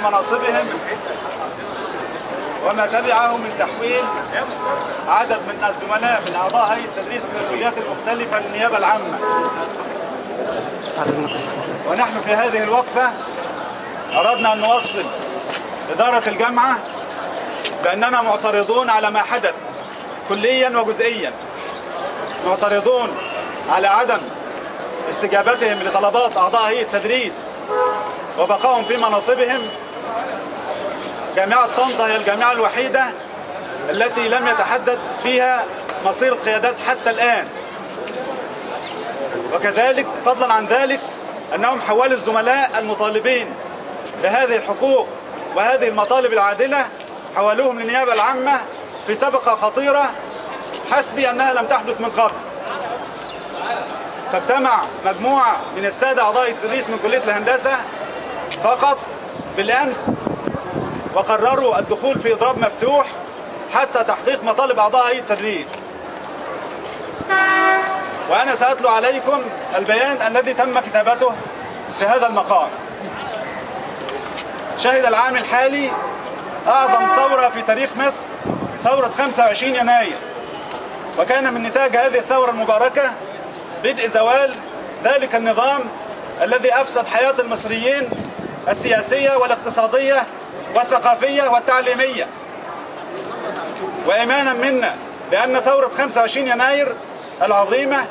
مناصبهم وما تبعه من تحويل عدد من الزملاء من أعضاء هيئة التدريس من الكليات المختلفة للنيابة العامة. ونحن في هذه الوقفة أردنا أن نوصل إدارة الجامعة بأننا معترضون على ما حدث كليا وجزئيا، معترضون على عدم استجابتهم لطلبات أعضاء هيئة التدريس وبقائهم في مناصبهم. جامعة طنطا هي الجامعة الوحيدة التي لم يتحدد فيها مصير القيادات حتى الآن، وكذلك فضلا عن ذلك أنهم حولوا الزملاء المطالبين بهذه الحقوق وهذه المطالب العادلة حولوهم للنيابة العامة في سبقة خطيرة حسبي أنها لم تحدث من قبل. فاجتمع مجموعة من السادة أعضاء التدريس من كلية الهندسة فقط بالأمس وقرروا الدخول في إضراب مفتوح حتى تحقيق مطالب أعضاء هيئة التدريس. وأنا سأتلو عليكم البيان الذي تم كتابته في هذا المقام. شهد العام الحالي أعظم ثورة في تاريخ مصر، ثورة 25 يناير، وكان من نتاج هذه الثورة المباركة بدء زوال ذلك النظام الذي أفسد حياة المصريين السياسية والاقتصادية والثقافية والتعليمية. وإيمانا منا بأن ثورة 25 يناير العظيمة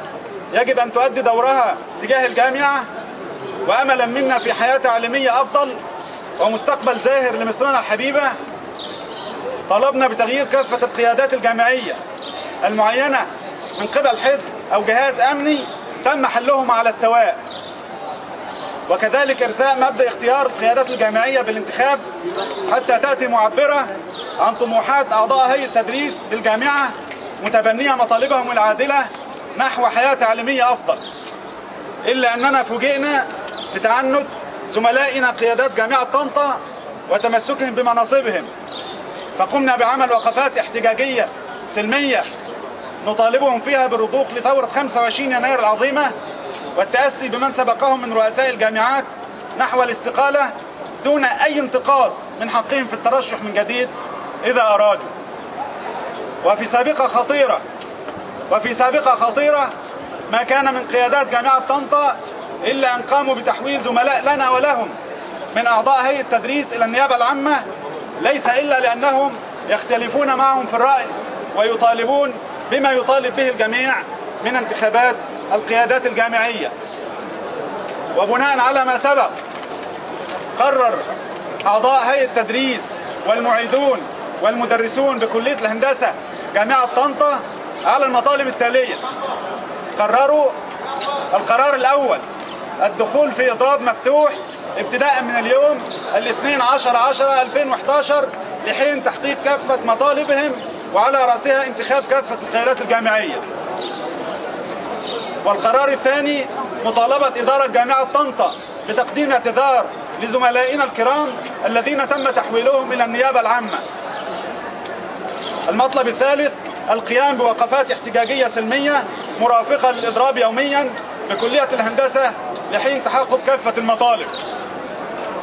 يجب أن تؤدي دورها تجاه الجامعة، وأملا منا في حياة تعليمية أفضل ومستقبل زاهر لمصرنا الحبيبة، طلبنا بتغيير كافة القيادات الجامعية المعينة من قبل حزب أو جهاز أمني تم حلهم على السواء، وكذلك إرساء مبدأ اختيار القيادات الجامعية بالانتخاب حتى تأتي معبرة عن طموحات أعضاء هيئة التدريس بالجامعة متبنية مطالبهم العادلة نحو حياة تعليمية أفضل. إلا أننا فوجئنا بتعنت زملائنا قيادات جامعة طنطا وتمسكهم بمناصبهم، فقمنا بعمل وقفات احتجاجية سلمية نطالبهم فيها بالرضوخ لثورة 25 يناير العظيمة والتأسي بمن سبقهم من رؤساء الجامعات نحو الاستقالة دون أي انتقاص من حقهم في الترشح من جديد إذا أرادوا. وفي سابقة خطيرة ما كان من قيادات جامعة طنطا إلا أن قاموا بتحويل زملاء لنا ولهم من أعضاء هيئة التدريس إلى النيابة العامة، ليس إلا لأنهم يختلفون معهم في الرأي ويطالبون بما يطالب به الجميع من انتخابات القيادات الجامعية. وبناء على ما سبق قرر أعضاء هيئة التدريس والمعيدون والمدرسون بكلية الهندسة جامعة طنطا على المطالب التالية. قرروا القرار الأول الدخول في إضراب مفتوح ابتداء من اليوم 12/10/2011 لحين تحقيق كافة مطالبهم وعلى رأسها انتخاب كافة القيادات الجامعية. والقرار الثاني مطالبة إدارة جامعة طنطا بتقديم اعتذار لزملائنا الكرام الذين تم تحويلهم إلى النيابة العامة. المطلب الثالث القيام بوقفات احتجاجية سلمية مرافقة للإضراب يوميا بكلية الهندسة لحين تحقق كافة المطالب.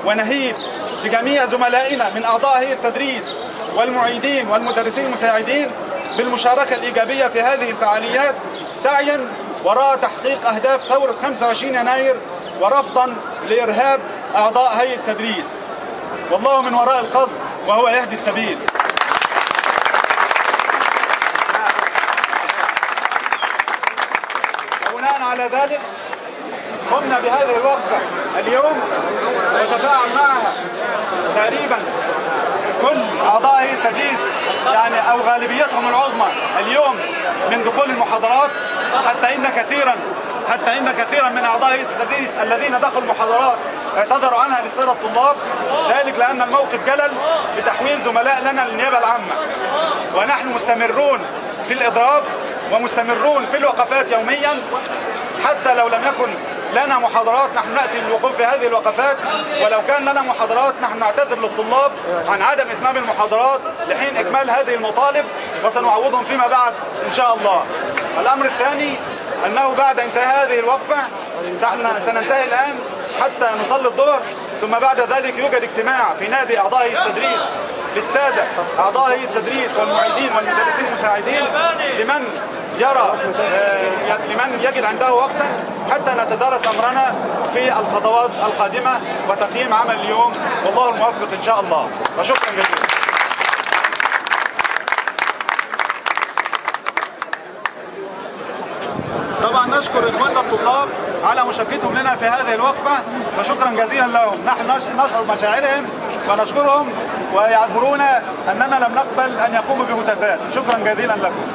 ونهيب بجميع زملائنا من أعضاء هيئة التدريس والمعيدين والمدرسين المساعدين بالمشاركة الإيجابية في هذه الفعاليات سعيا وراء تحقيق أهداف ثورة 25 يناير ورفضا لإرهاب أعضاء هيئة التدريس. والله من وراء القصد وهو يهدي السبيل. وبناء على ذلك قمنا بهذه الوقفة اليوم وتفاعل معها تقريبا كل أعضاء هيئة التدريس، يعني أو غالبيتهم العظمى اليوم من دخول المحاضرات، حتى إن كثيرا من أعضاء هيئة التدريس الذين دخلوا المحاضرات اعتذروا عنها للسادة الطلاب، ذلك لأن الموقف جلل بتحويل زملاء لنا للنيابة العامة. ونحن مستمرون في الإضراب ومستمرون في الوقفات يوميا، حتى لو لم يكن لنا محاضرات نحن نأتي للوقوف في هذه الوقفات، ولو كان لنا محاضرات نحن نعتذر للطلاب عن عدم إتمام المحاضرات لحين إكمال هذه المطالب، وسنعوضهم فيما بعد إن شاء الله. الأمر الثاني أنه بعد انتهاء هذه الوقفة سننتهي الآن حتى نصلي الظهر، ثم بعد ذلك يوجد اجتماع في نادي أعضاء هيئة التدريس للسادة أعضاء هيئة التدريس والمعيدين والمدرسين المساعدين لمن يرى لمن يجد عنده وقتا حتى نتدارس أمرنا في الخطوات القادمة وتقييم عمل اليوم، والله الموفق إن شاء الله، وشكرا جزيلا. طبعا نشكر إخواننا الطلاب على مشاركتهم لنا في هذه الوقفة، وشكرا جزيلا لهم. نحن نشعر بمشاعرهم ونشكرهم، ويعذرونا أننا لم نقبل أن يقوموا بهتافات. شكرا جزيلا لكم.